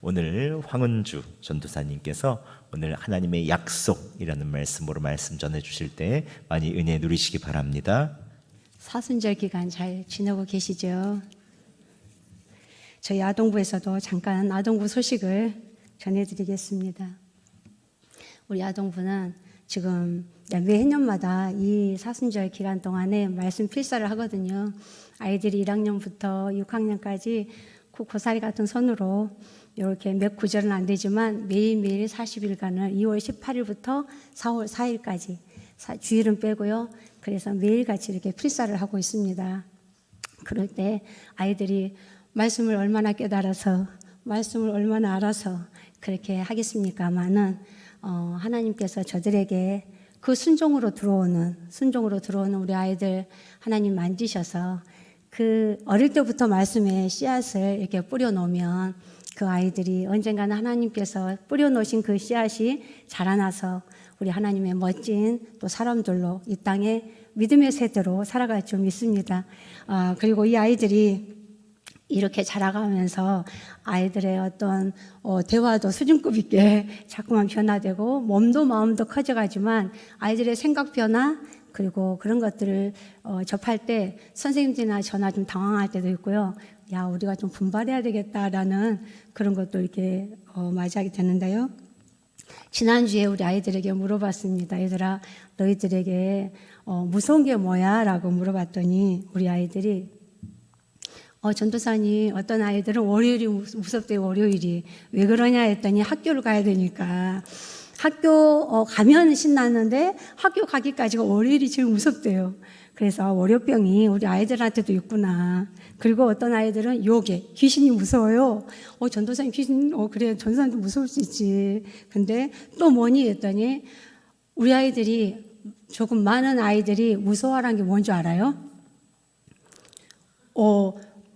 오늘 황은주 전도사님께서 오늘 하나님의 약속이라는 말씀으로 말씀 전해 주실 때 많이 은혜 누리시기 바랍니다. 사순절 기간 잘 지내고 계시죠? 저희 아동부에서도 잠깐 아동부 소식을 전해드리겠습니다. 우리 아동부는 지금 매해년마다 이 사순절 기간 동안에 말씀 필사를 하거든요. 아이들이 1학년부터 6학년까지 고사리 같은 손으로 이렇게 몇 구절은 안 되지만 매일매일 40일간을 2월 18일부터 4월 4일까지 주일은 빼고요. 그래서 매일같이 이렇게 필사를 하고 있습니다. 그럴 때 아이들이 말씀을 얼마나 깨달아서 말씀을 얼마나 알아서 그렇게 하겠습니까마는 하나님께서 저들에게 그 순종으로 들어오는 우리 아이들 하나님 만지셔서 그 어릴 때부터 말씀에 씨앗을 이렇게 뿌려놓으면 그 아이들이 언젠가는 하나님께서 뿌려놓으신 그 씨앗이 자라나서 우리 하나님의 멋진 또 사람들로 이 땅에 믿음의 세대로 살아갈 줄 믿습니다. 그리고 이 아이들이 이렇게 자라가면서 아이들의 어떤 대화도 수준급 있게 자꾸만 변화되고 몸도 마음도 커져가지만 아이들의 생각 변화 그리고 그런 것들을 접할 때 선생님들이나 저나 좀 당황할 때도 있고요. 야, 우리가 좀 분발해야 되겠다라는 그런 것도 이렇게 맞이하게 되는데요. 지난주에 우리 아이들에게 물어봤습니다. 얘들아, 너희들에게 무서운 게 뭐야? 라고 물어봤더니 우리 아이들이 전도사님, 어떤 아이들은 월요일이 무섭대요. 월요일이. 왜 그러냐 했더니 학교를 가야 되니까. 학교 가면 신났는데 학교 가기까지가 월요일이 제일 무섭대요. 그래서 월요병이 우리 아이들한테도 있구나. 그리고 어떤 아이들은 요괴, 귀신이 무서워요. 전도사님 귀신, 그래, 전도사님도 무서울 수 있지. 근데 또 뭐니 했더니 우리 아이들이 조금 많은 아이들이 무서워하는 게 뭔지 알아요?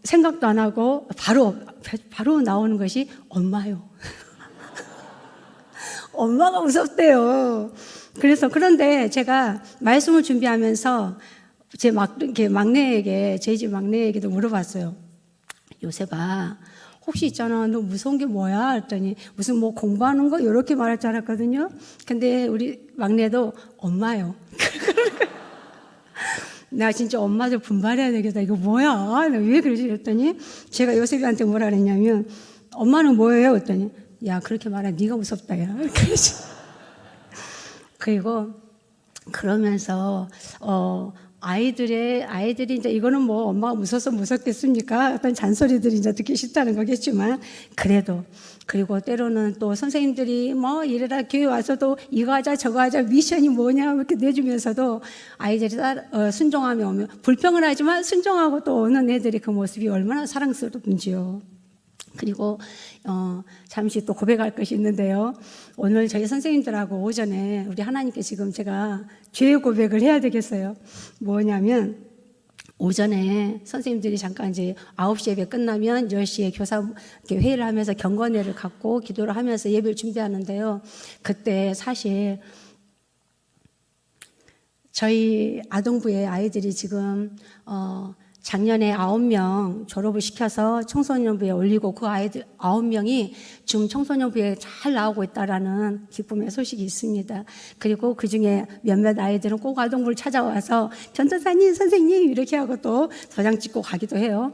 생각도 안 하고 바로 나오는 것이 엄마요. 엄마가 무섭대요. 그래서 그런데 제가 말씀을 준비하면서 제 막내에게, 저희 집 막내에게도 물어봤어요. 요셉아, 혹시 있잖아, 너 무서운 게 뭐야? 했더니 무슨 뭐 공부하는 거? 이렇게 말할 줄 알았거든요. 근데 우리 막내도 엄마요. 나 진짜 엄마들 분발해야 되겠다. 이거 뭐야? 왜 그러지? 했더니 제가 요셉이한테 뭐라 그랬냐면 엄마는 뭐예요? 했더니 야, 그렇게 말해. 네가 무섭다, 야. 그리고 그러면서 아이들이 이제 이거는 뭐 엄마가 무서워서 무섭겠습니까? 어떤 잔소리들이 이제 듣기 싫다는 거겠지만 그래도 그리고 때로는 또 선생님들이 뭐 이래라 교회 와서도 이거 하자 저거 하자 미션이 뭐냐 이렇게 내주면서도 아이들이 순종하며 오면 불평을 하지만 순종하고 또 오는 애들이 그 모습이 얼마나 사랑스러운지요. 그리고 잠시 또 고백할 것이 있는데요. 오늘 저희 선생님들하고 오전에 우리 하나님께 지금 제가 죄의 고백을 해야 되겠어요. 뭐냐면 오전에 선생님들이 잠깐 이제 9시 예배 끝나면 10시에 교사 회의를 하면서 경건회를 갖고 기도를 하면서 예배를 준비하는데요. 그때 사실 저희 아동부의 아이들이 지금 작년에 9명 졸업을 시켜서 청소년부에 올리고 그 아이들 9명이 지금 청소년부에 잘 나오고 있다라는 기쁨의 소식이 있습니다. 그리고 그 중에 몇몇 아이들은 꼭 아동부를 찾아와서 전도사님, 선생님 이렇게 하고 또 도장 찍고 가기도 해요.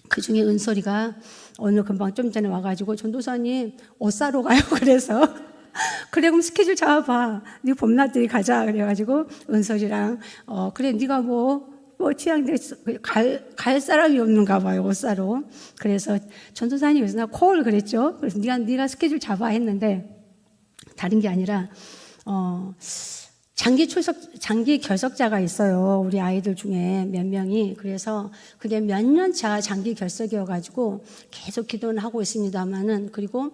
그 중에 은솔이가 오늘 금방 좀 전에 와가지고 전도사님 옷 사러 가요. 그래서 그래 그럼 스케줄 잡아봐. 네 봄나들이 가자. 그래가지고 은솔이랑 그래 네가 뭐 취향대 갈 사람이 없는가 봐요, 옷 사러. 그래서 전도사님 그래서 나 콜 그랬죠. 그래서 네가 스케줄 잡아 했는데 다른 게 아니라 장기 결석자가 있어요. 우리 아이들 중에 몇 명이. 그래서 그게 몇 년 차 장기 결석이어가지고 계속 기도는 하고 있습니다만은 그리고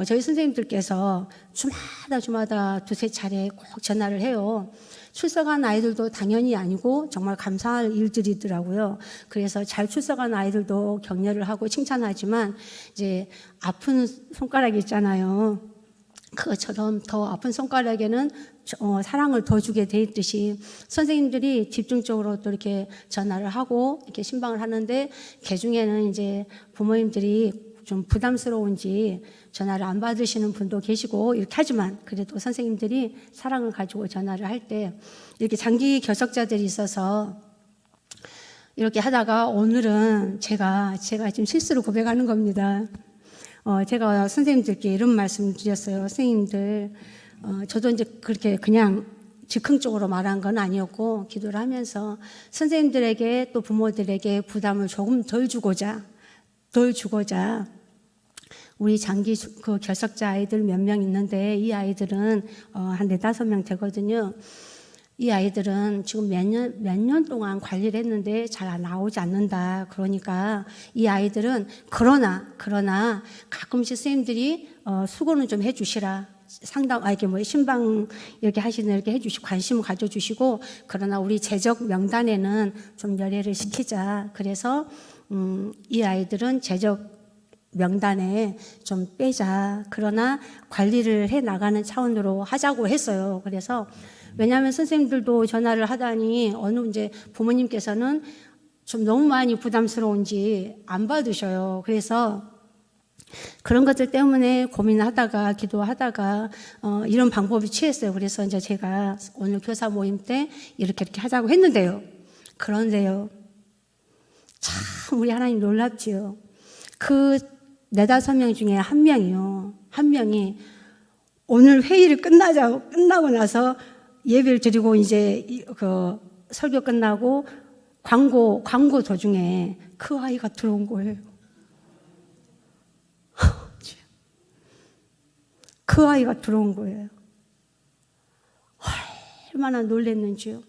저희 선생님들께서 주마다 두세 차례 꼭 전화를 해요. 출석한 아이들도 당연히 아니고 정말 감사할 일들이더라고요. 그래서 잘 출석한 아이들도 격려를 하고 칭찬하지만 이제 아픈 손가락이 있잖아요. 그것처럼 더 아픈 손가락에는 사랑을 더 주게 돼 있듯이 선생님들이 집중적으로 또 이렇게 전화를 하고 이렇게 신방을 하는데 그 중에는 이제 부모님들이 좀 부담스러운지 전화를 안 받으시는 분도 계시고 이렇게 하지만 그래도 선생님들이 사랑을 가지고 전화를 할 때 이렇게 장기 결석자들이 있어서 이렇게 하다가 오늘은 제가 지금 실수로 고백하는 겁니다. 제가 선생님들께 이런 말씀 드렸어요. 선생님들, 저도 이제 그렇게 그냥 즉흥적으로 말한 건 아니었고 기도를 하면서 선생님들에게 또 부모들에게 부담을 조금 덜 주고자 우리 장기 그 결석자 아이들 몇 명 있는데 이 아이들은 한 4-5명 되거든요. 이 아이들은 지금 몇 년 동안 관리를 했는데 잘 나오지 않는다. 그러니까 이 아이들은 그러나 가끔씩 선생님들이 수고는 좀 해주시라. 상담, 이렇게 뭐 신방 이렇게 하시는 이렇게 해주시고 관심을 가져주시고 그러나 우리 재적 명단에는 좀 열애를 시키자. 그래서 이 아이들은 재적 명단에 좀 빼자. 그러나 관리를 해 나가는 차원으로 하자고 했어요. 그래서 왜냐하면 선생님들도 전화를 하다니 어느 이제 부모님께서는 좀 너무 많이 부담스러운지 안 받으셔요. 그래서 그런 것들 때문에 고민하다가 기도하다가 이런 방법을 취했어요. 그래서 이제 제가 오늘 교사 모임 때 이렇게 하자고 했는데요. 그런데요, 참 우리 하나님 놀랍지요. 그 4-5명 중에 한 명이 오늘 회의를 끝나고 나서 예배를 드리고 이제 그 설교 끝나고 광고 도중에 그 아이가 들어온 거예요. 그 아이가 들어온 거예요. 얼마나 놀랬는지요.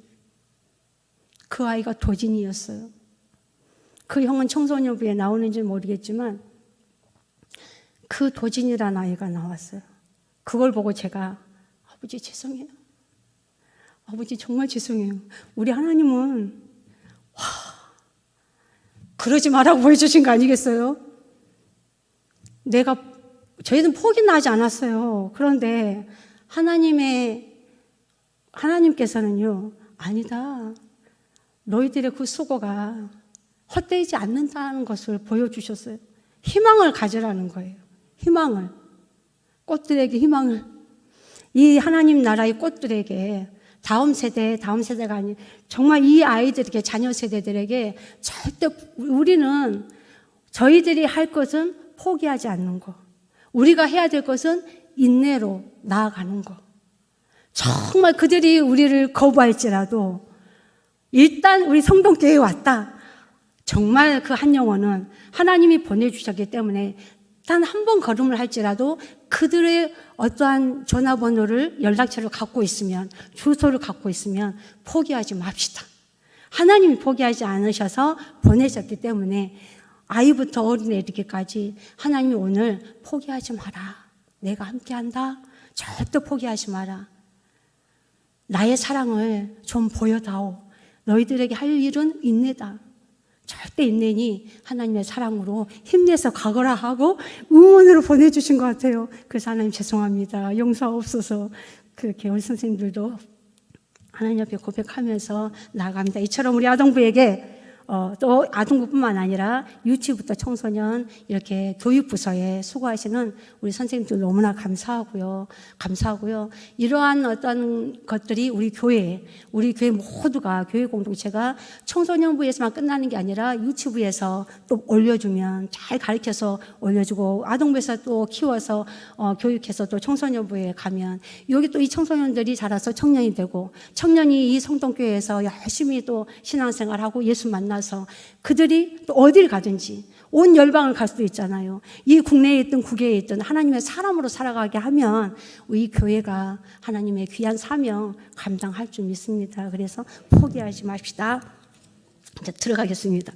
그 아이가 도진이었어요. 그 형은 청소년부에 나오는지 모르겠지만 그 도진이라는 아이가 나왔어요. 그걸 보고 제가 아버지 죄송해요. 아버지 정말 죄송해요. 우리 하나님은 그러지 말라고 보여주신 거 아니겠어요? 저희는 포기는 하지 않았어요. 그런데 하나님께서는요, 아니다. 너희들의 그 수고가 헛되지 않는다는 것을 보여주셨어요. 희망을 가지라는 거예요. 꽃들에게 희망을. 이 하나님 나라의 꽃들에게 다음 세대가 아닌 정말 이 아이들에게 자녀 세대들에게 절대 우리는 저희들이 할 것은 포기하지 않는 거. 우리가 해야 될 것은 인내로 나아가는 거. 정말 그들이 우리를 거부할지라도 일단 우리 성동교회에 왔다. 정말 그 한 영혼은 하나님이 보내주셨기 때문에 단 한 번 걸음을 할지라도 그들의 어떠한 전화번호를 연락처를 갖고 있으면 주소를 갖고 있으면 포기하지 맙시다. 하나님이 포기하지 않으셔서 보내셨기 때문에 아이부터 어린애 이르기까지 하나님이 오늘 포기하지 마라. 내가 함께한다. 절대 포기하지 마라. 나의 사랑을 좀 보여다오. 너희들에게 할 일은 인내다. 절대 인내니 하나님의 사랑으로 힘내서 가거라 하고 응원으로 보내주신 것 같아요. 그래서 하나님 죄송합니다. 용서하옵소서. 그렇게 우리 선생님들도 하나님 앞에 고백하면서 나아갑니다. 이처럼 우리 아동부에게 또 아동부뿐만 아니라 유치부터 청소년 이렇게 교육부서에 수고하시는 우리 선생님들 너무나 감사하고요. 이러한 어떤 것들이 우리 교회 모두가 교회 공동체가 청소년부에서만 끝나는 게 아니라 유치부에서 또 올려주면 잘 가르쳐서 올려주고 아동부에서 또 키워서 교육해서 또 청소년부에 가면 여기 또 이 청소년들이 자라서 청년이 되고 청년이 이 성동교회에서 열심히 또 신앙생활하고 예수 만나서 그들이 또 어딜 가든지 온 열방을 갈 수도 있잖아요. 이 국내에 있든 국외에 있든 하나님의 사람으로 살아가게 하면 이 교회가 하나님의 귀한 사명 감당할 줄 믿습니다. 그래서 포기하지 맙시다. 이제 들어가겠습니다.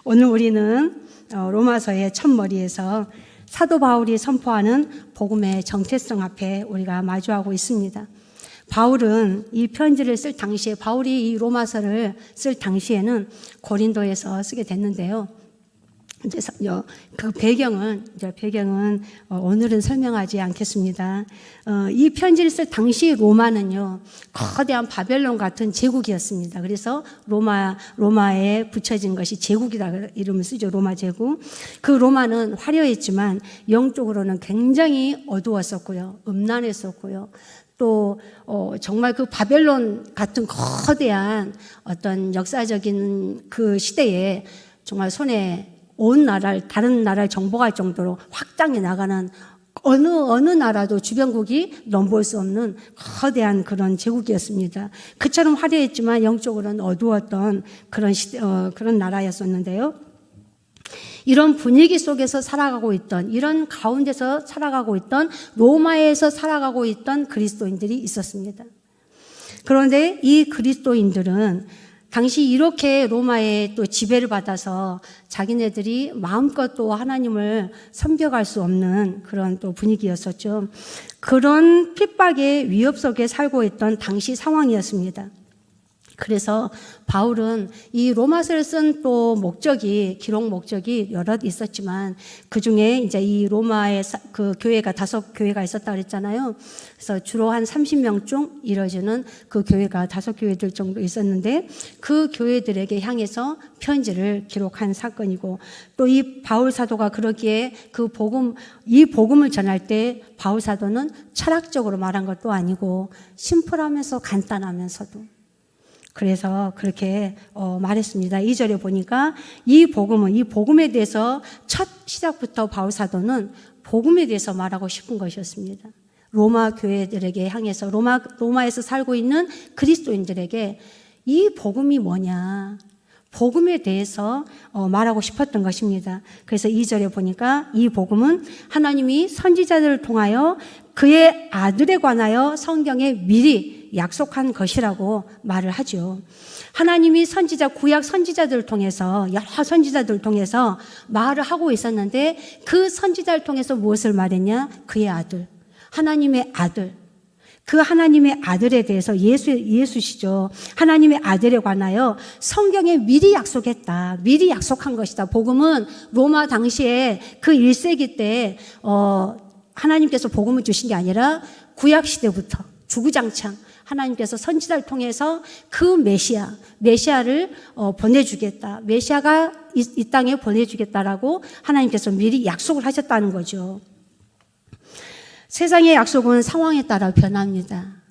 오늘 우리는 로마서의 첫머리에서 사도 바울이 선포하는 복음의 정체성 앞에 우리가 마주하고 있습니다. 바울은 이 편지를 쓸 당시에 바울이 이 로마서를 쓸 당시에는 고린도에서 쓰게 됐는데요. 이제 그 배경은 오늘은 설명하지 않겠습니다. 이 편지를 쓸 당시 로마는요, 거대한 바벨론 같은 제국이었습니다. 그래서 로마에 붙여진 것이 제국이다 이름을 쓰죠. 로마 제국. 그 로마는 화려했지만 영적으로는 굉장히 어두웠었고요, 음란했었고요. 또 정말 그 바벨론 같은 거대한 어떤 역사적인 그 시대에 정말 손에 온 나라를, 다른 나라를 정복할 정도로 확장해 나가는 어느 나라도 주변국이 넘볼 수 없는 거대한 그런 제국이었습니다. 그처럼 화려했지만 영적으로는 어두웠던 그런 그런 나라였었는데요. 이런 분위기 속에서 살아가고 있던, 이런 가운데서 살아가고 있던, 로마에서 살아가고 있던 그리스도인들이 있었습니다. 그런데 이 그리스도인들은 당시 이렇게 로마의 또 지배를 받아서 자기네들이 마음껏 또 하나님을 섬겨갈 수 없는 그런 또 분위기였었죠. 그런 핍박의 위협 속에 살고 있던 당시 상황이었습니다. 그래서 바울은 이 로마서를 쓴 또 기록 목적이 여럿 있었지만 그 중에 이제 이 로마의 그 교회가 5교회가 있었다 그랬잖아요. 그래서 주로 한 30명쯤 이뤄지는 그 교회가 5교회들 정도 있었는데 그 교회들에게 향해서 편지를 기록한 사건이고 또 이 바울 사도가 그러기에 이 복음을 전할 때 바울 사도는 철학적으로 말한 것도 아니고 심플하면서 간단하면서도 그래서 그렇게 말했습니다. 2절에 보니까 이 복음에 대해서 첫 시작부터 바울 사도는 복음에 대해서 말하고 싶은 것이었습니다. 로마 교회들에게 향해서 로마에서 살고 있는 그리스도인들에게 이 복음이 뭐냐, 복음에 대해서 말하고 싶었던 것입니다. 그래서 2절에 보니까 이 복음은 하나님이 선지자들을 통하여 그의 아들에 관하여 성경에 미리 약속한 것이라고 말을 하죠. 하나님이 구약 선지자들을 통해서, 여러 선지자들을 통해서 말을 하고 있었는데 그 선지자를 통해서 무엇을 말했냐? 그의 아들, 하나님의 아들. 그 하나님의 아들에 대해서 예수시죠. 하나님의 아들에 관하여 성경에 미리 약속했다. 미리 약속한 것이다. 복음은 로마 당시에 그 1세기 때 하나님께서 복음을 주신 게 아니라 구약 시대부터 주구장창 하나님께서 선지자를 통해서 그 메시아를 보내주겠다. 메시아가 이 땅에 보내주겠다라고 하나님께서 미리 약속을 하셨다는 거죠. 세상의 약속은 상황에 따라 변합니다.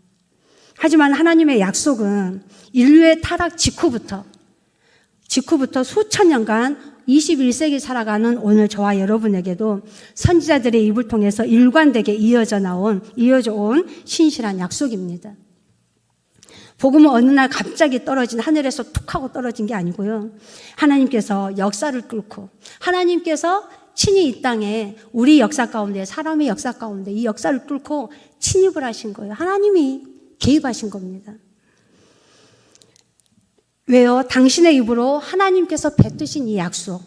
하지만 하나님의 약속은 인류의 타락 직후부터 수천 년간 21세기 살아가는 오늘 저와 여러분에게도 선지자들의 입을 통해서 일관되게 이어져 온 신실한 약속입니다. 복음은 어느 날 갑자기 하늘에서 툭 하고 떨어진 게 아니고요. 하나님께서 역사를 뚫고 하나님께서 친히 이 땅에 우리 역사 가운데, 사람의 역사 가운데 이 역사를 뚫고 침입을 하신 거예요. 하나님이 개입하신 겁니다. 왜요? 당신의 입으로 하나님께서 뱉으신 이 약속.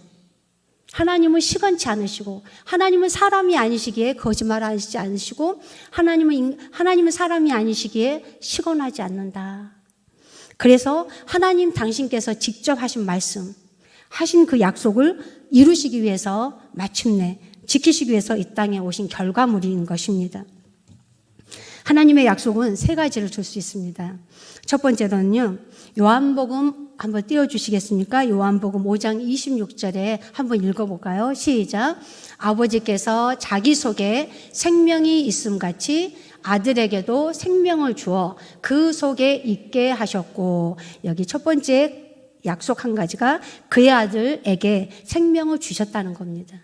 하나님은 시건치 않으시고, 하나님은 사람이 아니시기에 거짓말하지 않으시고, 하나님은 사람이 아니시기에 시건하지 않는다. 그래서 하나님 당신께서 직접 하신 말씀, 하신 그 약속을 이루시기 위해서 마침내 지키시기 위해서 이 땅에 오신 결과물인 것입니다. 하나님의 약속은 3가지를 줄 수 있습니다. 첫 번째로는요, 요한복음 한번 띄워주시겠습니까? 요한복음 5장 26절에 한번 읽어볼까요? 시작. 아버지께서 자기 속에 생명이 있음 같이 아들에게도 생명을 주어 그 속에 있게 하셨고, 여기 첫 번째 약속 한 가지가 그의 아들에게 생명을 주셨다는 겁니다.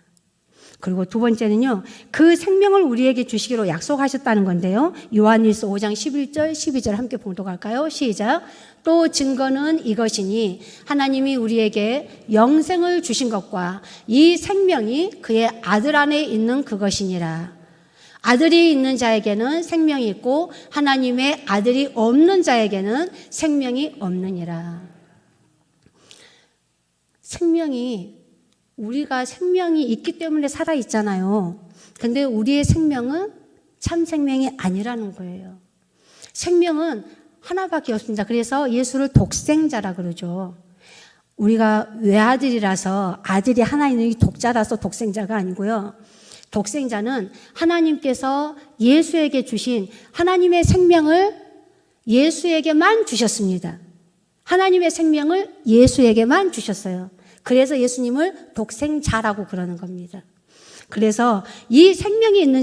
그리고 두 번째는요, 그 생명을 우리에게 주시기로 약속하셨다는 건데요. 요한일서 5장 11절, 12절 함께 봉독할까요? 시작. 또 증거는 이것이니 하나님이 우리에게 영생을 주신 것과 이 생명이 그의 아들 안에 있는 그것이니라. 아들이 있는 자에게는 생명이 있고 하나님의 아들이 없는 자에게는 생명이 없느니라. 우리가 생명이 있기 때문에 살아있잖아요. 근데 우리의 생명은 참 생명이 아니라는 거예요. 생명은 하나밖에 없습니다. 그래서 예수를 독생자라 그러죠. 우리가 외아들이라서 아들이 하나 있는 독자라서 독생자가 아니고요. 독생자는 하나님께서 예수에게 주신 하나님의 생명을 예수에게만 주셨습니다. 하나님의 생명을 예수에게만 주셨어요. 그래서 예수님을 독생자라고 그러는 겁니다. 그래서 이 생명이 있는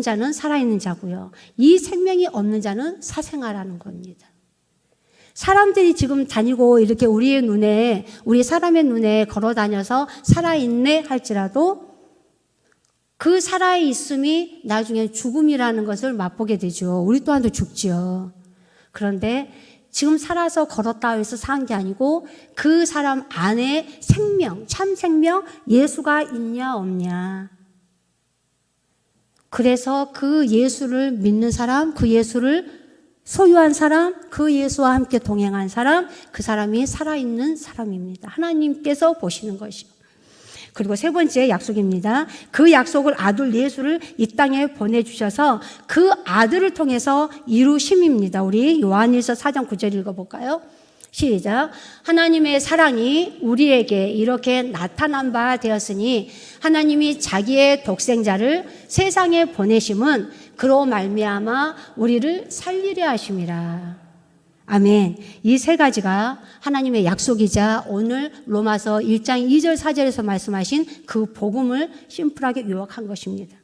자는 살아있는 자고요. 이 생명이 없는 자는 사생아라는 겁니다. 사람들이 지금 다니고 이렇게 우리 사람의 눈에 걸어 다녀서 살아있네 할지라도 그 살아있음이 나중에 죽음이라는 것을 맛보게 되죠. 우리 또한도 죽지요. 그런데 지금 살아서 걸었다 해서 산 게 아니고 그 사람 안에 생명, 참 생명, 예수가 있냐 없냐. 그래서 그 예수를 믿는 사람, 그 예수를 소유한 사람, 그 예수와 함께 동행한 사람, 그 사람이 살아있는 사람입니다. 하나님께서 보시는 것이요. 그리고 세 번째 약속입니다. 그 약속을 아들 예수를 이 땅에 보내주셔서 그 아들을 통해서 이루심입니다. 우리 요한일서 4장 9절 읽어볼까요? 시작. 하나님의 사랑이 우리에게 이렇게 나타난 바 되었으니 하나님이 자기의 독생자를 세상에 보내심은 그로 말미암아 우리를 살리려 하심이라. 아멘. 이 세 가지가 하나님의 약속이자 오늘 로마서 1장 2절 4절에서 말씀하신 그 복음을 심플하게 요약한 것입니다.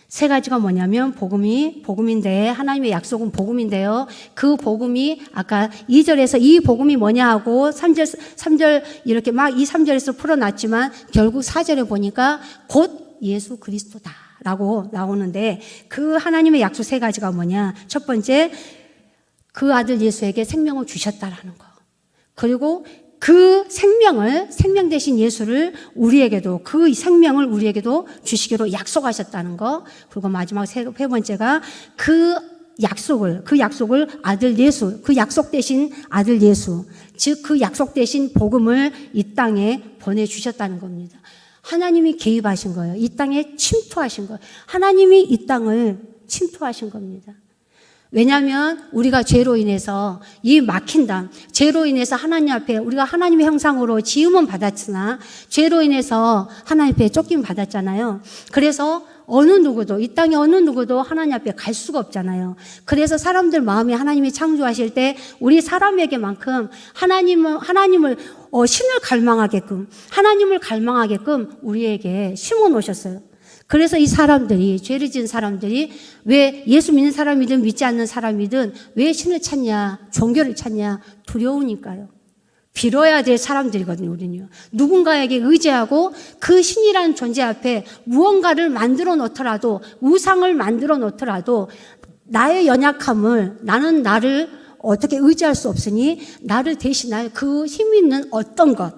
세 가지가 뭐냐면 복음인데 하나님의 약속은 복음인데요. 그 복음이 아까 2절에서 이 복음이 뭐냐 하고 3절 이렇게 막 2, 3절에서 풀어놨지만 결국 4절에 보니까 곧 예수 그리스도다라고 나오는데 그 하나님의 약속 세 가지가 뭐냐. 첫 번째 그 아들 예수에게 생명을 주셨다라는 거. 그리고 그 생명 대신 예수를 우리에게도, 그 생명을 우리에게도 주시기로 약속하셨다는 거. 그리고 마지막 세 번째가 그 약속을 아들 예수, 그 약속 대신 아들 예수, 즉 그 약속 대신 복음을 이 땅에 보내주셨다는 겁니다. 하나님이 개입하신 거예요. 이 땅에 침투하신 거예요. 하나님이 이 땅을 침투하신 겁니다. 왜냐하면 우리가 죄로 인해서 이 막힌 담, 죄로 인해서 하나님 앞에 우리가 하나님의 형상으로 지음은 받았으나 죄로 인해서 하나님 앞에 쫓김 받았잖아요. 그래서 이 땅에 어느 누구도 하나님 앞에 갈 수가 없잖아요. 그래서 사람들 마음에 하나님이 창조하실 때 우리 사람에게만큼 하나님을 신을 갈망하게끔, 하나님을 갈망하게끔 우리에게 심어 놓으셨어요. 그래서 이 사람들이, 죄를 지은 사람들이 왜 예수 믿는 사람이든 믿지 않는 사람이든 왜 신을 찾냐, 종교를 찾냐, 두려우니까요. 빌어야 될 사람들이거든요, 우리는요. 누군가에게 의지하고 그 신이라는 존재 앞에 무언가를 만들어 놓더라도, 우상을 만들어 놓더라도 나의 연약함을, 나는 나를 어떻게 의지할 수 없으니 나를 대신할 그 힘 있는 어떤 것,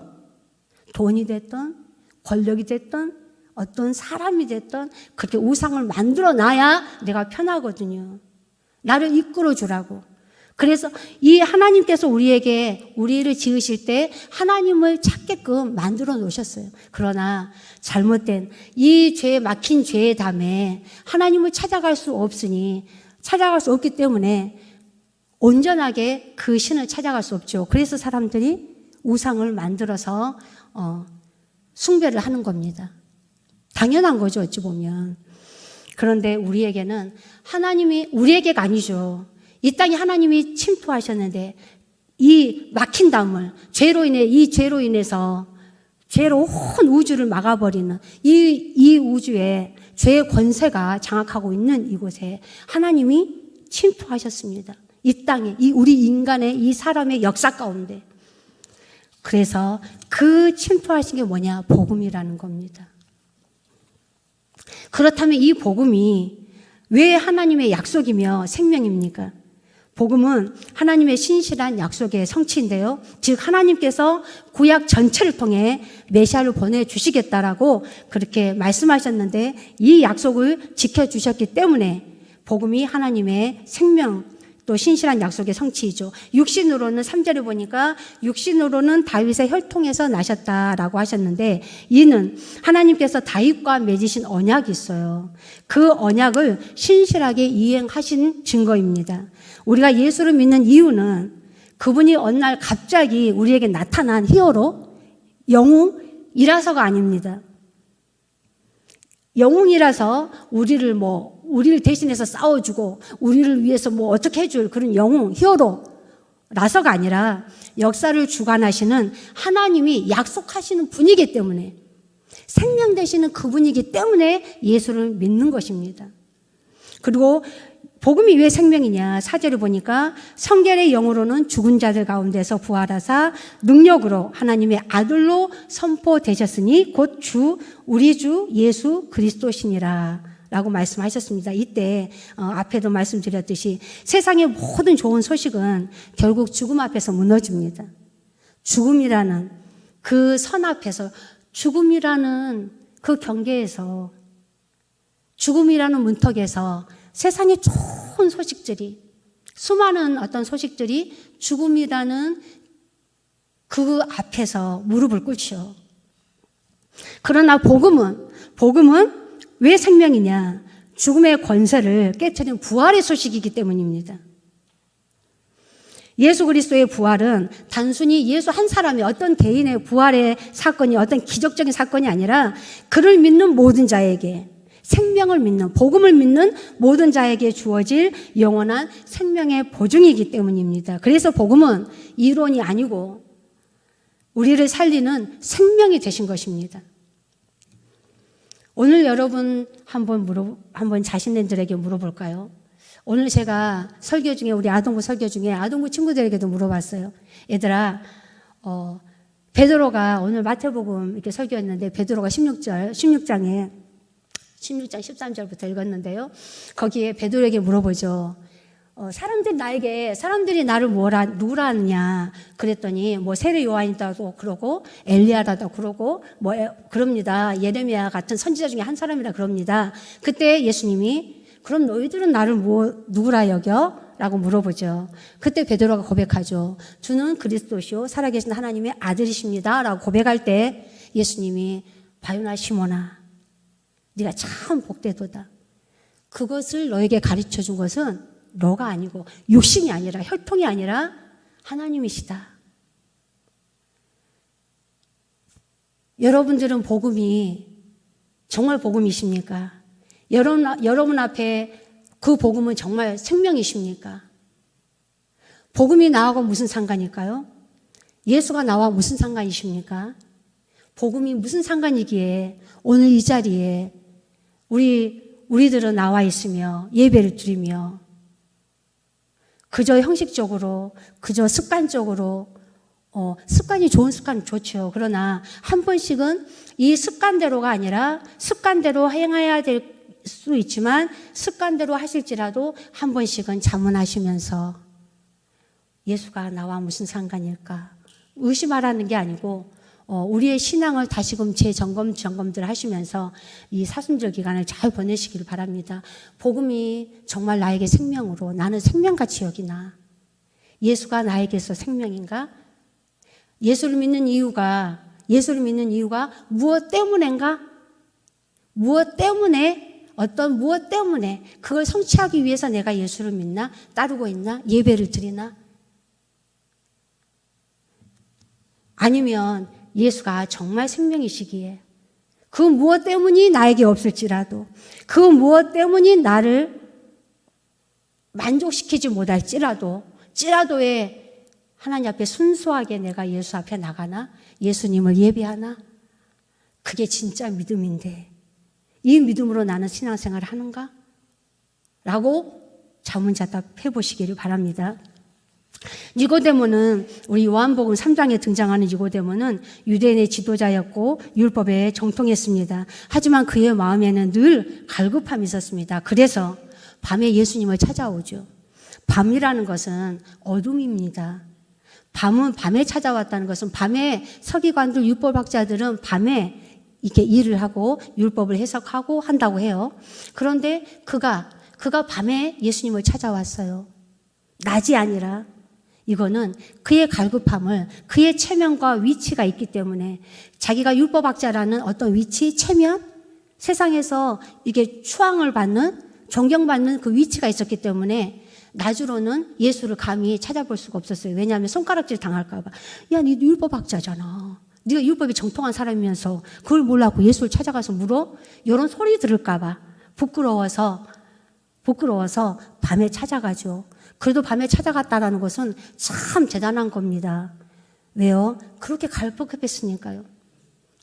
돈이 됐든 권력이 됐든 어떤 사람이 됐든 그렇게 우상을 만들어 놔야 내가 편하거든요. 나를 이끌어 주라고. 그래서 이 하나님께서 우리를 지으실 때 하나님을 찾게끔 만들어 놓으셨어요. 그러나 잘못된 이 막힌 죄의 담에 하나님을 찾아갈 수 없기 때문에 온전하게 그 신을 찾아갈 수 없죠. 그래서 사람들이 우상을 만들어서 숭배를 하는 겁니다. 당연한 거죠, 어찌 보면. 그런데 우리에게는 우리에게가 아니죠. 이 땅에 하나님이 침투하셨는데 이 막힌 담을 죄로 인해서 죄로 온 우주를 막아버리는 이 우주에 죄의 권세가 장악하고 있는 이곳에 하나님이 침투하셨습니다. 이 땅에 우리 인간의 이 사람의 역사 가운데. 그래서 그 침투하신 게 뭐냐? 복음이라는 겁니다. 그렇다면 이 복음이 왜 하나님의 약속이며 생명입니까? 복음은 하나님의 신실한 약속의 성취인데요. 즉 하나님께서 구약 전체를 통해 메시아를 보내주시겠다라고 그렇게 말씀하셨는데 이 약속을 지켜주셨기 때문에 복음이 하나님의 생명 또 신실한 약속의 성취이죠. 육신으로는 3절에 보니까 육신으로는 다윗의 혈통에서 나셨다라고 하셨는데 이는 하나님께서 다윗과 맺으신 언약이 있어요. 그 언약을 신실하게 이행하신 증거입니다. 우리가 예수를 믿는 이유는 그분이 어느 날 갑자기 우리에게 나타난 히어로, 영웅이라서가 아닙니다. 영웅이라서 우리를 대신해서 싸워주고 우리를 위해서 뭐 어떻게 해줄 그런 영웅, 히어로라서가 아니라 역사를 주관하시는 하나님이 약속하시는 분이기 때문에, 생명 되시는 그분이기 때문에 예수를 믿는 것입니다. 그리고 복음이 왜 생명이냐? 4절을 보니까 성결의 영으로는 죽은 자들 가운데서 부활하사 능력으로 하나님의 아들로 선포되셨으니 곧 우리 주 예수 그리스도시니라 라고 말씀하셨습니다. 이때 앞에도 말씀드렸듯이 세상의 모든 좋은 소식은 결국 죽음 앞에서 무너집니다. 죽음이라는 그 선 앞에서, 죽음이라는 그 경계에서, 죽음이라는 문턱에서 세상의 좋은 소식들이, 수많은 어떤 소식들이 죽음이라는 그 앞에서 무릎을 꿇죠. 그러나 복음은 왜 생명이냐? 죽음의 권세를 깨트린 부활의 소식이기 때문입니다. 예수 그리스도의 부활은 단순히 예수 한 사람의 어떤 개인의 부활의 사건이 어떤 기적적인 사건이 아니라 그를 믿는 모든 자에게, 생명을 믿는, 복음을 믿는 모든 자에게 주어질 영원한 생명의 보증이기 때문입니다. 그래서 복음은 이론이 아니고 우리를 살리는 생명이 되신 것입니다. 오늘 여러분 한번 자신들에게 물어볼까요? 오늘 제가 설교 중에, 우리 아동부 설교 중에 아동부 친구들에게도 물어봤어요. 얘들아, 베드로가 오늘 마태복음 이렇게 설교했는데 베드로가 16장에 16장 13절부터 읽었는데요. 거기에 베드로에게 물어보죠. 사람들이 나를 누구라 하느냐? 그랬더니 뭐 세례 요한이라고 그러고 엘리야라고 그러고 뭐 그럽니다. 예레미야 같은 선지자 중에 한 사람이라 그럽니다. 그때 예수님이 그럼 너희들은 나를 누구라 여겨? 라고 물어보죠. 그때 베드로가 고백하죠. 주는 그리스도시요 살아계신 하나님의 아들이십니다. 라고 고백할 때 예수님이 바요나 시몬아, 네가 참 복되도다. 그것을 너에게 가르쳐 준 것은 너가 아니고 육신이 아니라 혈통이 아니라 하나님이시다. 여러분들은 복음이 정말 복음이십니까? 여러분 앞에 그 복음은 정말 생명이십니까? 복음이 나하고 무슨 상관일까요? 예수가 나와 무슨 상관이십니까? 복음이 무슨 상관이기에 오늘 이 자리에 우리들은 나와 있으며 예배를 드리며 그저 형식적으로, 그저 습관적으로, 습관이 좋은 습관은 좋죠. 그러나 한 번씩은 이 습관대로가 아니라 습관대로 행해야 될 수 있지만 습관대로 하실지라도 한 번씩은 자문하시면서 예수가 나와 무슨 상관일까? 의심하라는 게 아니고 우리의 신앙을 다시금 점검들 하시면서 이 사순절 기간을 잘 보내시기를 바랍니다. 복음이 정말 나에게 생명으로, 나는 생명같이 여기나? 예수가 나에게서 생명인가? 예수를 믿는 이유가 무엇 때문인가? 무엇 때문에 그걸 성취하기 위해서 내가 예수를 믿나? 따르고 있나? 예배를 드리나? 아니면 예수가 정말 생명이시기에 그 무엇 때문이 나에게 없을지라도, 그 무엇 때문이 나를 만족시키지 못할지라도의 하나님 앞에 순수하게 내가 예수 앞에 나가나? 예수님을 예배하나? 그게 진짜 믿음인데 이 믿음으로 나는 신앙생활을 하는가? 라고 자문자답해 보시기를 바랍니다. 니고데모는, 우리 요한복음 3장에 등장하는 니고데모는 유대인의 지도자였고 율법에 정통했습니다. 하지만 그의 마음에는 늘 갈급함이 있었습니다. 그래서 밤에 예수님을 찾아오죠. 밤이라는 것은 어둠입니다. 밤에 찾아왔다는 것은, 밤에 서기관들, 율법학자들은 밤에 이렇게 일을 하고 율법을 해석하고 한다고 해요. 그런데 그가 밤에 예수님을 찾아왔어요. 낮이 아니라. 이거는 그의 갈급함을, 그의 체면과 위치가 있기 때문에, 자기가 율법학자라는 어떤 위치, 체면, 세상에서 이게 추앙을 받는, 존경받는 그 위치가 있었기 때문에 낮으로는 예수를 감히 찾아볼 수가 없었어요. 왜냐하면 손가락질 당할까 봐. 야, 니 율법학자잖아. 네가 율법에 정통한 사람이면서 그걸 몰라고 예수를 찾아가서 물어? 이런 소리 들을까 봐 부끄러워서 밤에 찾아가죠. 그래도 밤에 찾아갔다라는 것은 참 대단한 겁니다. 왜요? 그렇게 갈급했으니까요.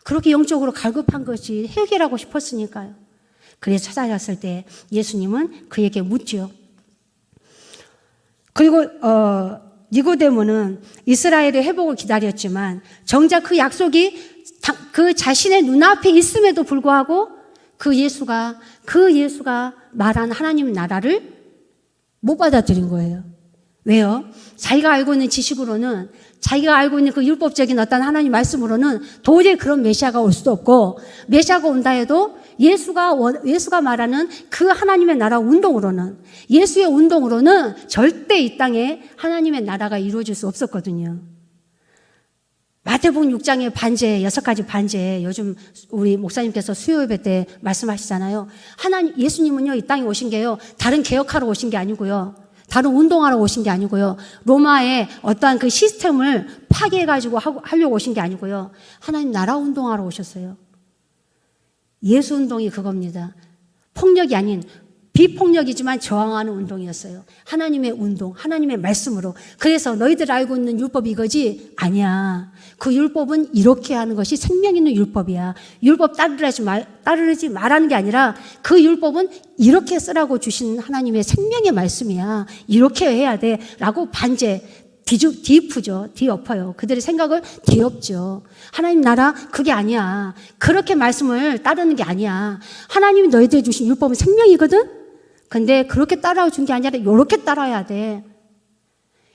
그렇게 영적으로 갈급한 것이 해결하고 싶었으니까요. 그래서 찾아갔을 때 예수님은 그에게 묻죠. 그리고 니고데모는 이스라엘의 회복을 기다렸지만 정작 그 약속이 그 자신의 눈앞에 있음에도 불구하고 그 예수가 말한 하나님 나라를 못 받아들인 거예요. 왜요? 자기가 알고 있는 지식으로는, 자기가 알고 있는 그 율법적인 어떤 하나님 말씀으로는 도저히 그런 메시아가 올 수도 없고, 메시아가 온다 해도 예수가 말하는 그 하나님의 나라 운동으로는, 예수의 운동으로는 절대 이 땅에 하나님의 나라가 이루어질 수 없었거든요. 마태복음 6장의 반제, 6가지 반제, 요즘 우리 목사님께서 수요 예배 때 말씀하시잖아요. 예수님은요, 이 땅에 오신 게요, 다른 개혁하러 오신 게 아니고요, 다른 운동하러 오신 게 아니고요, 로마의 어떠한 그 시스템을 파괴해가지고 하려고 오신 게 아니고요, 하나님 나라 운동하러 오셨어요. 예수 운동이 그겁니다. 폭력이 아닌 비폭력이지만 저항하는 운동이었어요. 하나님의 운동, 하나님의 말씀으로. 그래서 너희들 알고 있는 율법이 이거지? 아니야. 그 율법은 이렇게 하는 것이 생명 있는 율법이야. 율법 따르지 말라는 게 아니라 그 율법은 이렇게 쓰라고 주신 하나님의 생명의 말씀이야. 이렇게 해야 돼. 라고 뒤엎어요. 그들의 생각을 뒤엎죠. 하나님 나라 그게 아니야. 그렇게 말씀을 따르는 게 아니야. 하나님이 너희들에 주신 율법은 생명이거든? 근데 그렇게 따라와 준 게 아니라 이렇게 따라야 돼.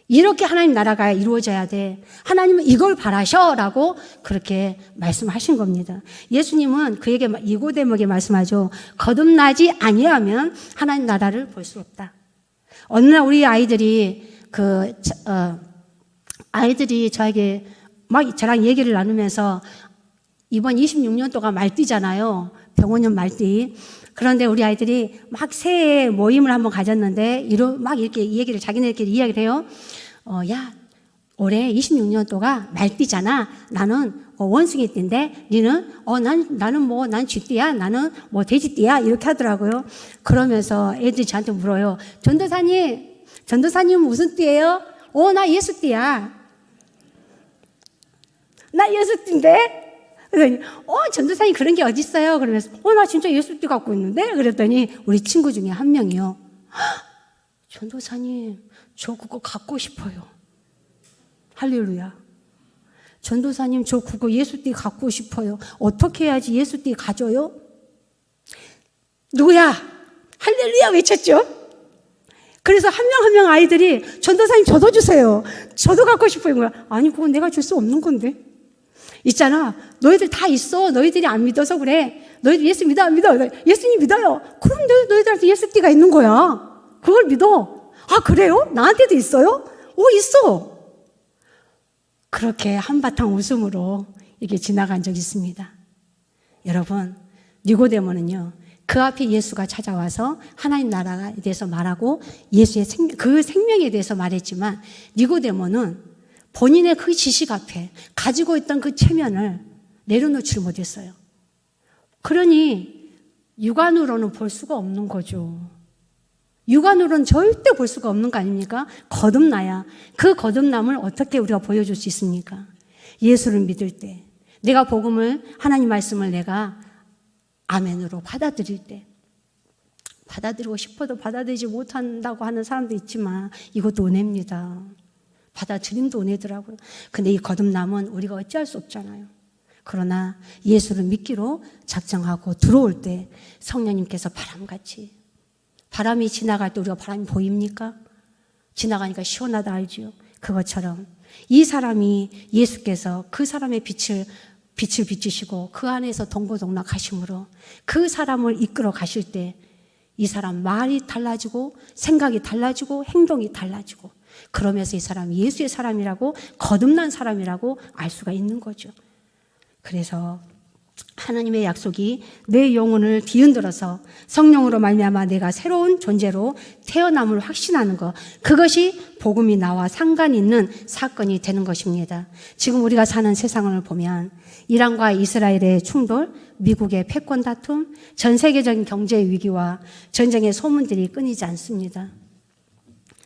이렇게 하나님 나라가 이루어져야 돼. 하나님은 이걸 바라셔라고 그렇게 말씀하신 겁니다. 예수님은 그에게 니고데모에게 말씀하죠. 거듭나지 아니하면 하나님 나라를 볼 수 없다. 어느 날 우리 아이들이 저에게 막 저랑 얘기를 나누면서 이번 26년도가 말띠잖아요. 병원년 말띠. 그런데 우리 아이들이 막 새해 모임을 한번 가졌는데 막 이렇게 자기네들끼리 이야기를 해요. 야, 올해 26년도가 말띠잖아. 나는 원숭이띠인데 니는 난 쥐띠야. 나는 돼지띠야. 이렇게 하더라고요. 그러면서 애들이 저한테 물어요. 전도사님 무슨 띠예요? 나 예수띠야. 나 예수띠인데? 그랬더니 전도사님 그런 게 어딨어요? 그러면서 나 진짜 예수띠 갖고 있는데? 그랬더니 우리 친구 중에 한 명이요. 전도사님 저 그거 갖고 싶어요. 할렐루야. 전도사님 저 그거 예수띠 갖고 싶어요. 어떻게 해야지 예수띠 가져요? 누구야? 할렐루야 외쳤죠. 그래서 한 명 한 명 아이들이 전도사님 저도 주세요. 저도 갖고 싶어요. 아니 그건 내가 줄 수 없는 건데. 있잖아. 너희들 다 있어. 너희들이 안 믿어서 그래. 너희들 예수 믿어 안 믿어? 예수님 믿어요. 그럼 너희들한테 예수띠가 있는 거야. 그걸 믿어. 아 그래요? 나한테도 있어요? 있어. 그렇게 한바탕 웃음으로 이게 지나간 적이 있습니다. 여러분, 니고데모는요, 그 앞에 예수가 찾아와서 하나님 나라에 대해서 말하고 예수의 그 생명에 대해서 말했지만 니고데모는 본인의 그 지식 앞에 가지고 있던 그 체면을 내려놓지를 못했어요. 그러니 육안으로는 볼 수가 없는 거죠. 육안으로는 절대 볼 수가 없는 거 아닙니까? 거듭나야. 그 거듭남을 어떻게 우리가 보여줄 수 있습니까? 예수를 믿을 때, 내가 복음을, 하나님 말씀을 내가 아멘으로 받아들일 때, 받아들이고 싶어도 받아들이지 못한다고 하는 사람도 있지만 이것도 은혜입니다. 받아들임도 은혜더라고요. 근데 이 거듭남은 우리가 어찌할 수 없잖아요. 그러나 예수를 믿기로 작정하고 들어올 때 성령님께서 바람같이, 바람이 지나갈 때 우리가 바람이 보입니까? 지나가니까 시원하다 알죠? 그것처럼 이 사람이 예수께서 그 사람의 빛을 비추시고 그 안에서 동고동락 하심으로 그 사람을 이끌어 가실 때 이 사람 말이 달라지고 생각이 달라지고 행동이 달라지고 그러면서 이 사람이 예수의 사람이라고, 거듭난 사람이라고 알 수가 있는 거죠. 그래서 하나님의 약속이 내 영혼을 뒤흔들어서 성령으로 말미암아 내가 새로운 존재로 태어남을 확신하는 것, 그것이 복음이 나와 상관 있는 사건이 되는 것입니다. 지금 우리가 사는 세상을 보면 이란과 이스라엘의 충돌, 미국의 패권 다툼, 전 세계적인 경제 위기와 전쟁의 소문들이 끊이지 않습니다.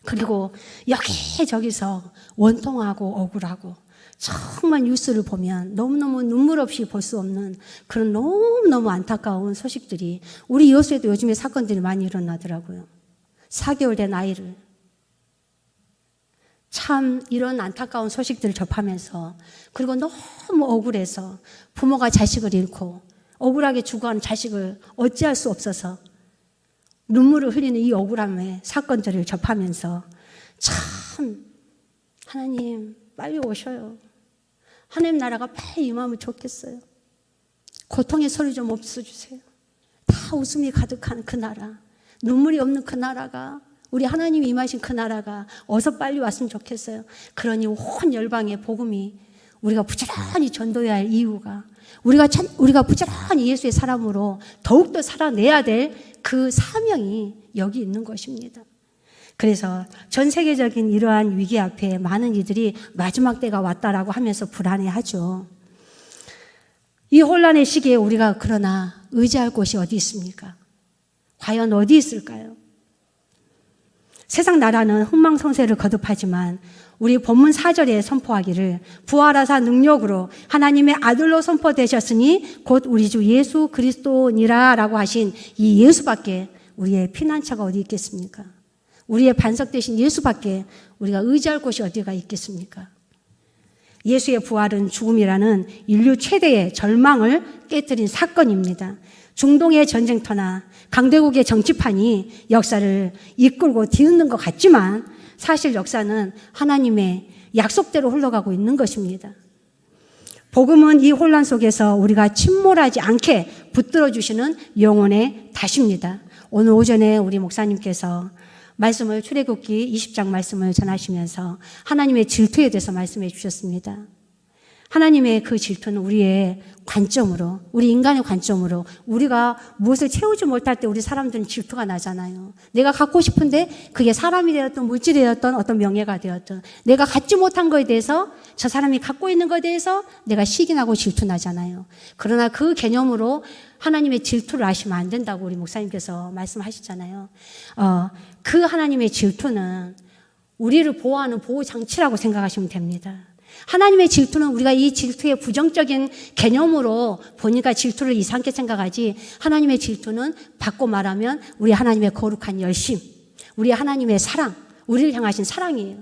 그리고 여기저기서 원통하고 억울하고 정말 뉴스를 보면 너무너무 눈물 없이 볼 수 없는 그런 너무너무 안타까운 소식들이, 우리 여수에도 요즘에 사건들이 많이 일어나더라고요. 4개월 된 아이를, 참 이런 안타까운 소식들을 접하면서, 그리고 너무 억울해서 부모가 자식을 잃고 억울하게 죽어가는 자식을 어찌할 수 없어서 눈물을 흘리는 이 억울함의 사건들을 접하면서 참 하나님 빨리 오셔요. 하나님 나라가 빨리 임하면 좋겠어요. 고통의 소리 좀 없어주세요. 다 웃음이 가득한 그 나라, 눈물이 없는 그 나라가, 우리 하나님이 임하신 그 나라가 어서 빨리 왔으면 좋겠어요. 그러니 온 열방의 복음이 우리가 부지런히 전도해야 할 이유가, 우리가 부지런히 예수의 사람으로 더욱더 살아내야 될 그 사명이 여기 있는 것입니다. 그래서 전 세계적인 이러한 위기 앞에 많은 이들이 마지막 때가 왔다라고 하면서 불안해하죠. 이 혼란의 시기에 우리가 그러나 의지할 곳이 어디 있습니까? 과연 어디 있을까요? 세상 나라는 흥망성쇠를 거듭하지만 우리 본문 4절에 선포하기를 부활하사 능력으로 하나님의 아들로 선포되셨으니 곧 우리 주 예수 그리스도니라 라고 하신 이 예수밖에 우리의 피난처가 어디 있겠습니까? 우리의 반석 되신 예수밖에 우리가 의지할 곳이 어디가 있겠습니까? 예수의 부활은 죽음이라는 인류 최대의 절망을 깨뜨린 사건입니다. 중동의 전쟁터나 강대국의 정치판이 역사를 이끌고 뒤흔든 것 같지만 사실 역사는 하나님의 약속대로 흘러가고 있는 것입니다. 복음은 이 혼란 속에서 우리가 침몰하지 않게 붙들어 주시는 영혼의 다시입니다. 오늘 오전에 우리 목사님께서 말씀을 출애굽기 20장 말씀을 전하시면서 하나님의 질투에 대해서 말씀해 주셨습니다. 하나님의 그 질투는 우리의 관점으로, 우리 인간의 관점으로, 우리가 무엇을 채우지 못할 때 우리 사람들은 질투가 나잖아요. 내가 갖고 싶은데 그게 사람이 되었든 물질이 되었든 어떤 명예가 되었든 내가 갖지 못한 것에 대해서, 저 사람이 갖고 있는 것에 대해서 내가 시기나고 질투나잖아요. 그러나 그 개념으로 하나님의 질투를 아시면 안 된다고 우리 목사님께서 말씀하시잖아요. 그 하나님의 질투는 우리를 보호하는 보호장치라고 생각하시면 됩니다. 하나님의 질투는 우리가 이 질투의 부정적인 개념으로 보니까 질투를 이상하게 생각하지, 하나님의 질투는 바꿔 말하면 우리 하나님의 거룩한 열심, 우리 하나님의 사랑, 우리를 향하신 사랑이에요.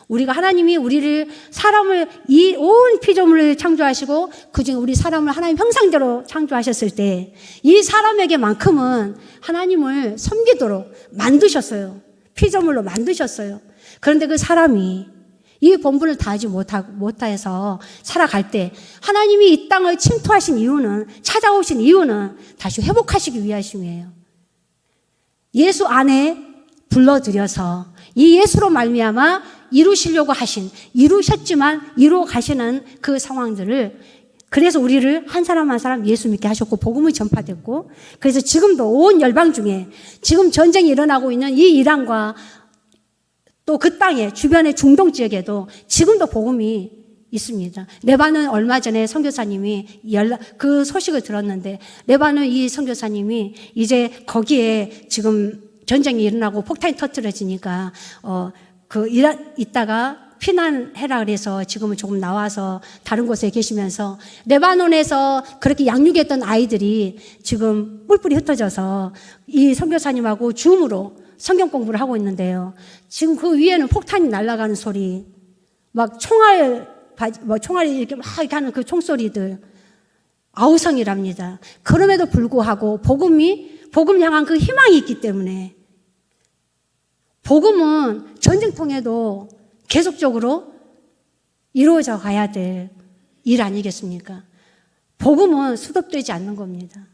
우리가 하나님이 우리를 사람을 이 온 피조물을 창조하시고 그중에 우리 사람을 하나님 형상대로 창조하셨을 때 이 사람에게만큼은 하나님을 섬기도록 만드셨어요. 피조물로 만드셨어요. 그런데 그 사람이 이 본분을 다하지 못해서 살아갈 때 하나님이 이 땅을 침투하신 이유는, 찾아오신 이유는 다시 회복하시기 위하심이에요. 예수 안에 불러들여서 이 예수로 말미암아 이루시려고 하신, 이루셨지만 이루어 가시는 그 상황들을, 그래서 우리를 한 사람 한 사람 예수 믿게 하셨고 복음이 전파됐고, 그래서 지금도 온 열방 중에 지금 전쟁이 일어나고 있는 이 이란과 또 그 땅에 주변의 중동 지역에도 지금도 복음이 있습니다. 레바논 얼마 전에 선교사님이 그 소식을 들었는데, 레바논 이 선교사님이 이제 거기에 지금 전쟁이 일어나고 폭탄이 터뜨려지니까 있다가 피난해라 그래서 지금은 조금 나와서 다른 곳에 계시면서, 레바논에서 그렇게 양육했던 아이들이 지금 뿔뿔이 흩어져서 이 선교사님하고 줌으로 성경 공부를 하고 있는데요. 지금 그 위에는 폭탄이 날아가는 소리, 막 총알이 이렇게 막 이렇게 하는 그 총소리들, 아우성이랍니다. 그럼에도 불구하고 복음 향한 그 희망이 있기 때문에, 복음은 전쟁통에도 계속적으로 이루어져 가야 될 일 아니겠습니까? 복음은 수독되지 않는 겁니다.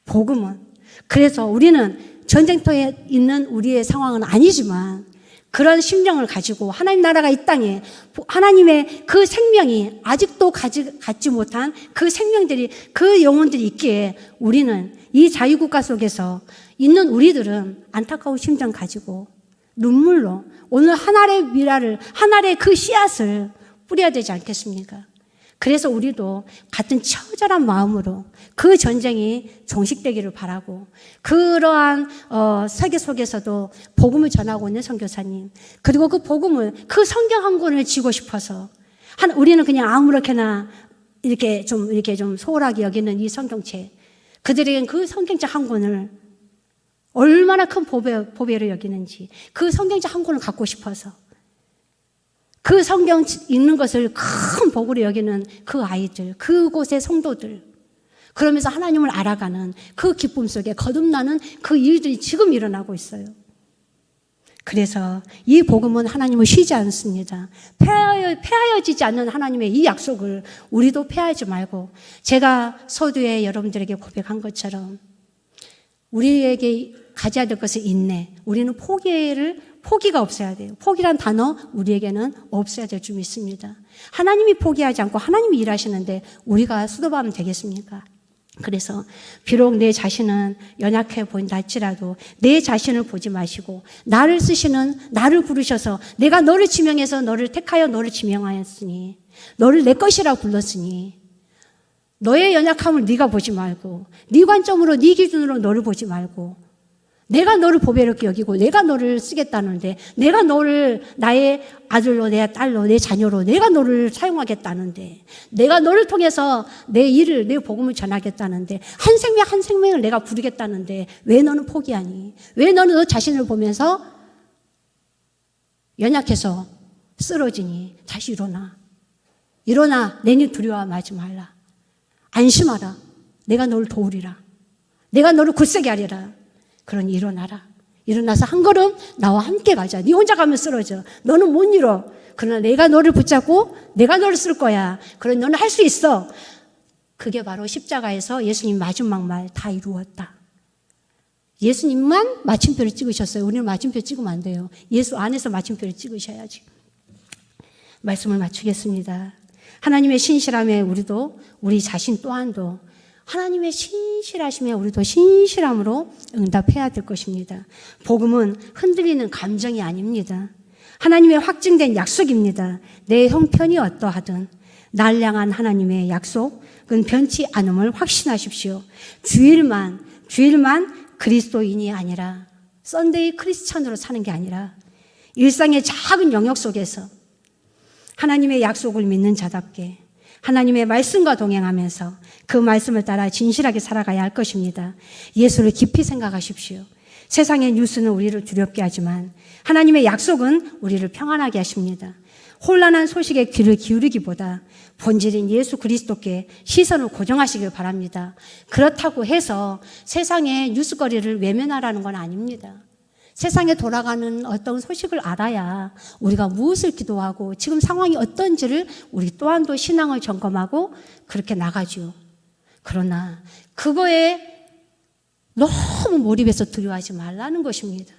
복음은. 그래서 우리는 전쟁터에 있는 우리의 상황은 아니지만 그런 심령을 가지고 하나님 나라가 이 땅에 하나님의 그 생명이 아직도 갖지 못한 그 생명들이, 그 영혼들이 있기에 우리는 이 자유국가 속에서 있는 우리들은 안타까운 심정 가지고 눈물로 오늘 한 알의 미라를, 한 알의 그 씨앗을 뿌려야 되지 않겠습니까? 그래서 우리도 같은 처절한 마음으로 그 전쟁이 종식되기를 바라고, 그러한 세계 속에서도 복음을 전하고 있는 선교사님, 그리고 그 복음을, 그 성경 한 권을 쥐고 싶어서 우리는 그냥 아무렇게나 이렇게 좀 소홀하게 여기는 이 성경책, 그들에겐 그 성경책 한 권을 얼마나 큰 보배로 여기는지, 그 성경책 한 권을 갖고 싶어서 그 성경 읽는 것을 큰 복으로 여기는 그 아이들, 그곳의 성도들, 그러면서 하나님을 알아가는 그 기쁨 속에 거듭나는 그 일들이 지금 일어나고 있어요. 그래서 이 복음은 하나님을 쉬지 않습니다. 폐하여지지 않는 하나님의 이 약속을 우리도 폐하지 말고, 제가 서두에 여러분들에게 고백한 것처럼 우리에게 가져야 될 것은 인내. 우리는 포기가 없어야 돼요. 포기란 단어 우리에게는 없어야 될 줄 믿습니다. 하나님이 포기하지 않고 하나님이 일하시는데 우리가 수도하면 되겠습니까? 그래서 비록 내 자신은 연약해 보인다 할지라도 내 자신을 보지 마시고, 나를 쓰시는, 나를 부르셔서 내가 너를 지명해서 너를 택하여 너를 지명하였으니, 너를 내 것이라 불렀으니, 너의 연약함을 네가 보지 말고, 네 관점으로, 네 기준으로 너를 보지 말고, 내가 너를 보배롭게 여기고 내가 너를 쓰겠다는데, 내가 너를 나의 아들로, 내 딸로, 내 자녀로 내가 너를 사용하겠다는데, 내가 너를 통해서 내 일을, 내 복음을 전하겠다는데, 한 생명 한 생명을 내가 부르겠다는데 왜 너는 포기하니? 왜 너는 너 자신을 보면서 연약해서 쓰러지니? 다시 일어나. 내니 두려워하지 말라. 안심하라. 내가 너를 도우리라. 내가 너를 굳세게 하리라. 그러니 일어나라. 일어나서 한 걸음 나와 함께 가자. 네 혼자 가면 쓰러져. 너는 못 이뤄. 그러나 내가 너를 붙잡고 내가 너를 쓸 거야. 그러니 너는 할 수 있어. 그게 바로 십자가에서 예수님 마지막 말, 다 이루었다. 예수님만 마침표를 찍으셨어요. 우리는 마침표 찍으면 안 돼요. 예수 안에서 마침표를 찍으셔야지. 말씀을 마치겠습니다. 하나님의 신실함에 우리 자신 또한도 하나님의 신실하심에 우리도 신실함으로 응답해야 될 것입니다. 복음은 흔들리는 감정이 아닙니다. 하나님의 확증된 약속입니다. 내 형편이 어떠하든 날 향한 하나님의 약속은 변치 않음을 확신하십시오. 주일만 그리스도인이 아니라, 썬데이 크리스찬으로 사는 게 아니라 일상의 작은 영역 속에서 하나님의 약속을 믿는 자답게 하나님의 말씀과 동행하면서 그 말씀을 따라 진실하게 살아가야 할 것입니다. 예수를 깊이 생각하십시오. 세상의 뉴스는 우리를 두렵게 하지만 하나님의 약속은 우리를 평안하게 하십니다. 혼란한 소식에 귀를 기울이기보다 본질인 예수 그리스도께 시선을 고정하시길 바랍니다. 그렇다고 해서 세상의 뉴스거리를 외면하라는 건 아닙니다. 세상에 돌아가는 어떤 소식을 알아야 우리가 무엇을 기도하고 지금 상황이 어떤지를 우리 또한도 신앙을 점검하고 그렇게 나가죠. 그러나 그거에 너무 몰입해서 두려워하지 말라는 것입니다.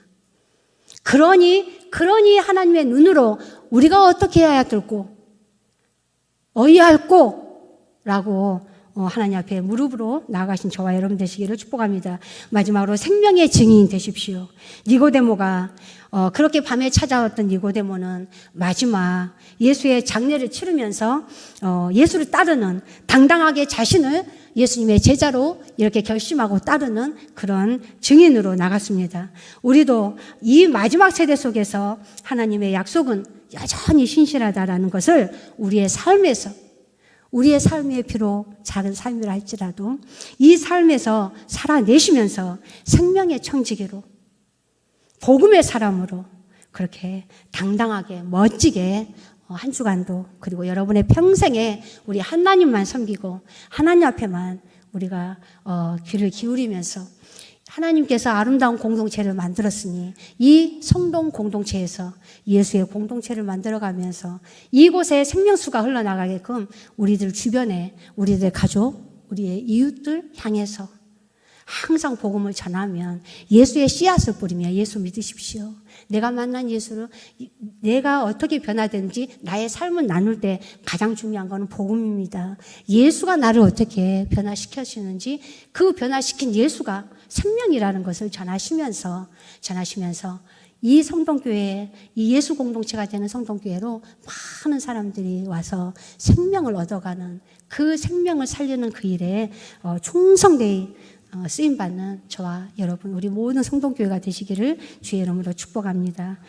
그러니 하나님의 눈으로 우리가 어떻게 해야 될고 어이할꼬 라고 하나님 앞에 무릎으로 나아가신 저와 여러분 되시기를 축복합니다. 마지막으로 생명의 증인 되십시오. 니고데모가 그렇게 밤에 찾아왔던 니고데모는 마지막 예수의 장례를 치르면서 예수를 따르는, 당당하게 자신을 예수님의 제자로 이렇게 결심하고 따르는 그런 증인으로 나갔습니다. 우리도 이 마지막 세대 속에서 하나님의 약속은 여전히 신실하다라는 것을 우리의 삶의 비록 작은 삶이라 할지라도 이 삶에서 살아내시면서 생명의 청지기로, 복음의 사람으로 그렇게 당당하게 멋지게 한 주간도, 그리고 여러분의 평생에 우리 하나님만 섬기고 하나님 앞에만 우리가 귀를 기울이면서 하나님께서 아름다운 공동체를 만들었으니 이 성동 공동체에서 예수의 공동체를 만들어가면서 이곳에 생명수가 흘러나가게끔 우리들 주변에 우리들 가족, 우리의 이웃들 향해서 항상 복음을 전하면 예수의 씨앗을 뿌리며 예수 믿으십시오. 내가 만난 예수를 내가 어떻게 변화되는지 나의 삶을 나눌 때 가장 중요한 것은 복음입니다. 예수가 나를 어떻게 변화시켜주는지 그 변화시킨 예수가 생명이라는 것을 전하시면서 이 성동교회, 이 예수 공동체가 되는 성동교회로 많은 사람들이 와서 생명을 얻어가는 그 생명을 살리는 그 일에 충성되이 쓰임받는 저와 여러분 우리 모든 성동교회가 되시기를 주의 이름으로 축복합니다.